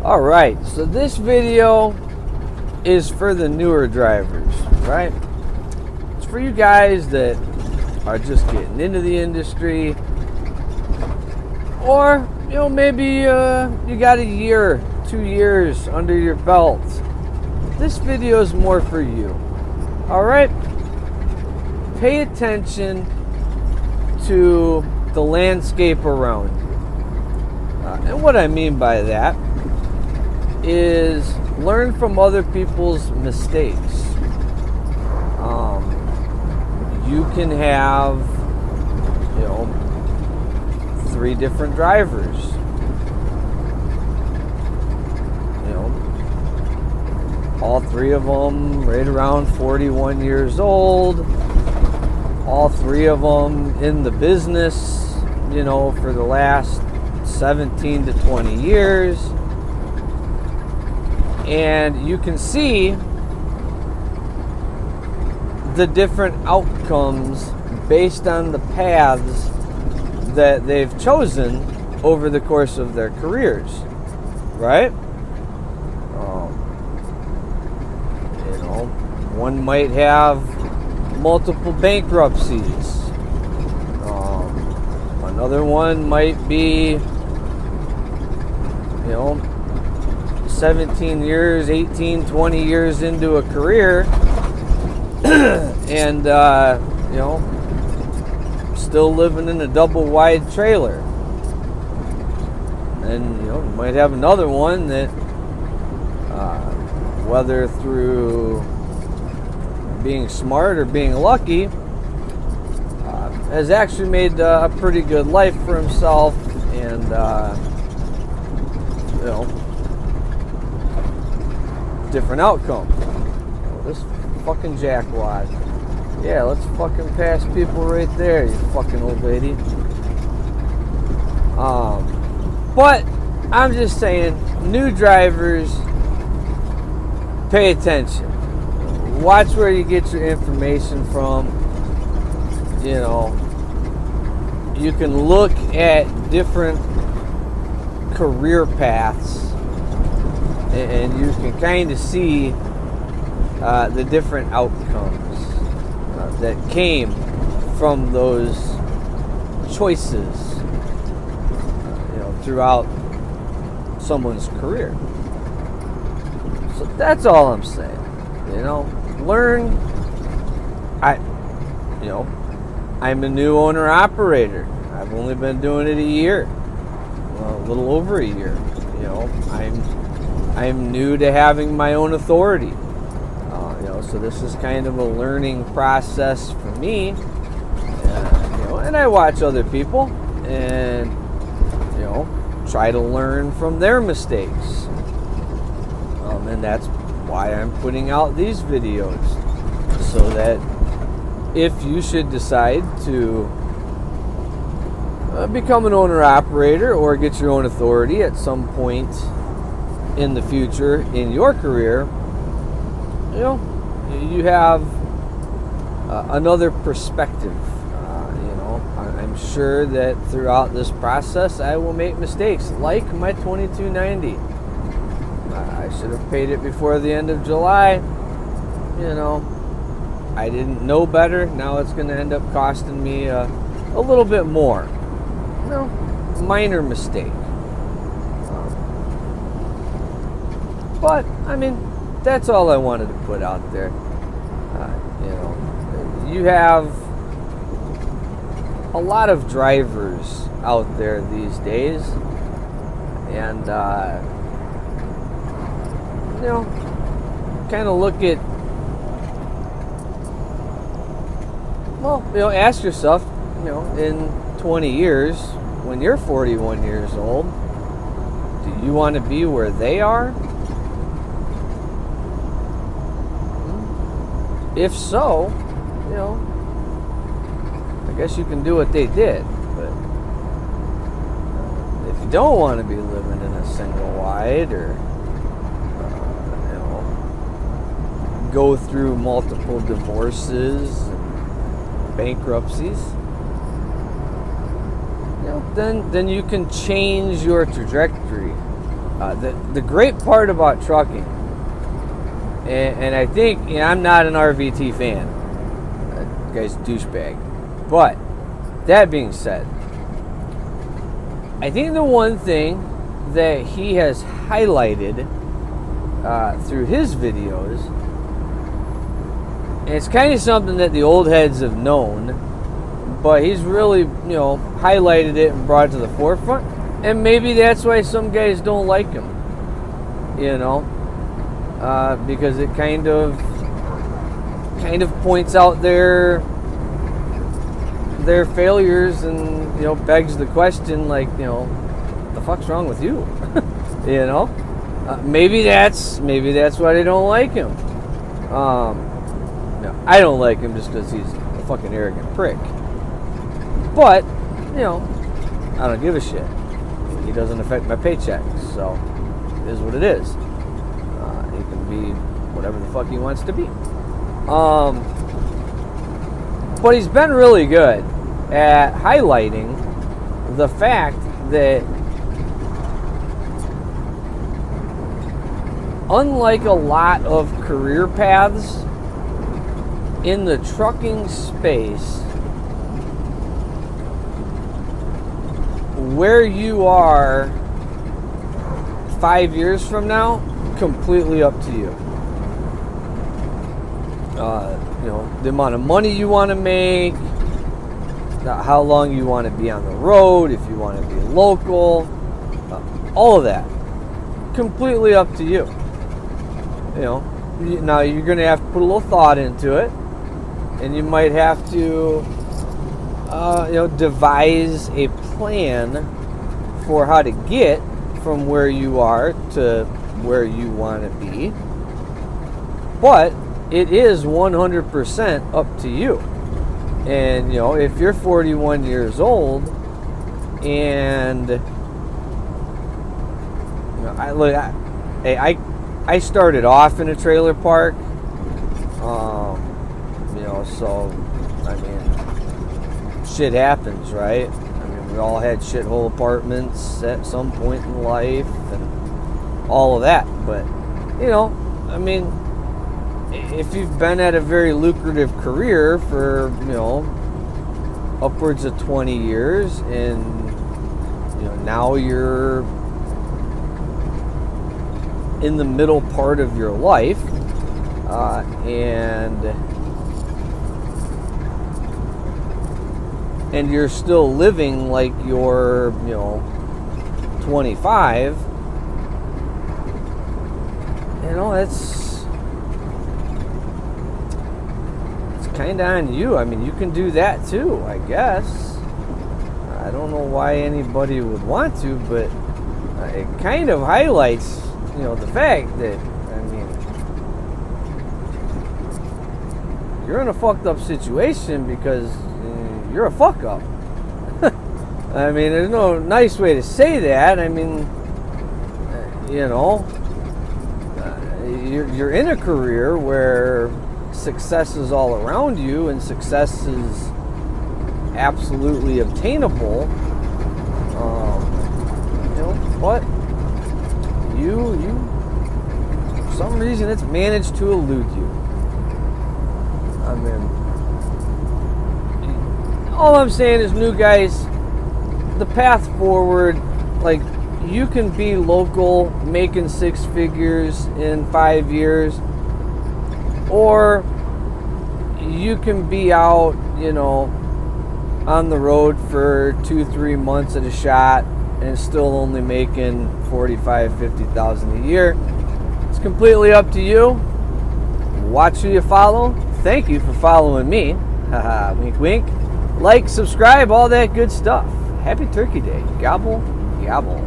Alright, so this video is for the newer drivers, right? It's for you guys that are just getting into the industry, or maybe you got a year, 2 years under your belt. This video is more for you. Alright? Pay attention to the landscape around you. And what I mean by that is learn from other people's mistakes. You can have, 3 different drivers. All 3 of them right around 41 years old. All 3 of them in the business, for the last 17 to 20 years. And you can see the different outcomes based on the paths that they've chosen over the course of their careers, right? One might have multiple bankruptcies. Another one might be, 17 years, 18, 20 years into a career and, still living in a double wide trailer. And, you might have another one that, whether through being smart or being lucky, has actually made a pretty good life for himself and, different outcome. This fucking jackwad. Yeah, let's fucking pass people right there, you fucking old lady. But I'm just saying, new drivers, pay attention. Watch where you get your information from. You can look at different career paths and you can kind of see the different outcomes that came from those choices throughout someone's career. So that's all I'm saying. Learn. I'm a new owner operator. I've only been doing it a year, well, a little over a year. I'm new to having my own authority. So this is kind of a learning process for me. And I watch other people and try to learn from their mistakes. And that's why I'm putting out these videos, so that if you should decide to become an owner-operator or get your own authority at some point in the future in your career, you have another perspective. I'm sure that throughout this process I will make mistakes, like my 2290. I should have paid it before the end of July. I didn't know better. Now it's going to end up costing me a little bit more. Minor mistake. But, that's all I wanted to put out there. You have a lot of drivers out there these days. And, kind of look at, ask yourself, in 20 years, when you're 41 years old, do you want to be where they are? If so, I guess you can do what they did. But if you don't want to be living in a single wide or go through multiple divorces and bankruptcies, then you can change your trajectory The great part about trucking, and I think, I'm not an RVT fan. Guy's a douchebag. But that being said, I think the one thing that he has highlighted through his videos, and it's kind of something that the old heads have known, but he's really, highlighted it and brought it to the forefront. And maybe that's why some guys don't like him, because it kind of points out their failures and, begs the question, like, the fuck's wrong with you? Maybe that's why they don't like him. No, I don't like him just because he's a fucking arrogant prick. But, I don't give a shit. He doesn't affect my paycheck, so it is what it is. He can be whatever the fuck he wants to be. But he's been really good at highlighting the fact that, unlike a lot of career paths in the trucking space, where you are 5 years from now, completely up to you. The amount of money you want to make, how long you want to be on the road, if you want to be local, all of that, completely up to you. Now you're going to have to put a little thought into it, and you might have to, devise a plan for how to get from where you are to where you want to be. But it is 100% up to you. And, if you're 41 years old and, I started off in a trailer park, so, shit happens, right? We all had shithole apartments at some point in life and all of that. But, if you've been at a very lucrative career for, upwards of 20 years and, now you're in the middle part of your life, and you're still living like you're, 25, it's kind of on you. You can do that too, I guess. I don't know why anybody would want to, but it kind of highlights, the fact that, you're in a fucked up situation because you're a fuck up. There's no nice way to say that. You're in a career where success is all around you and success is absolutely obtainable. But you for some reason it's managed to elude you. All I'm saying is, new guys, the path forward, you can be local making six figures in 5 years, or you can be out, on the road for 2-3 months at a shot and still only making $45,000-$50,000 a year. It's completely up to you. Watch who you follow. Thank you for following me. Haha, wink wink. Like, subscribe, all that good stuff. Happy Turkey Day. Gobble, gobble.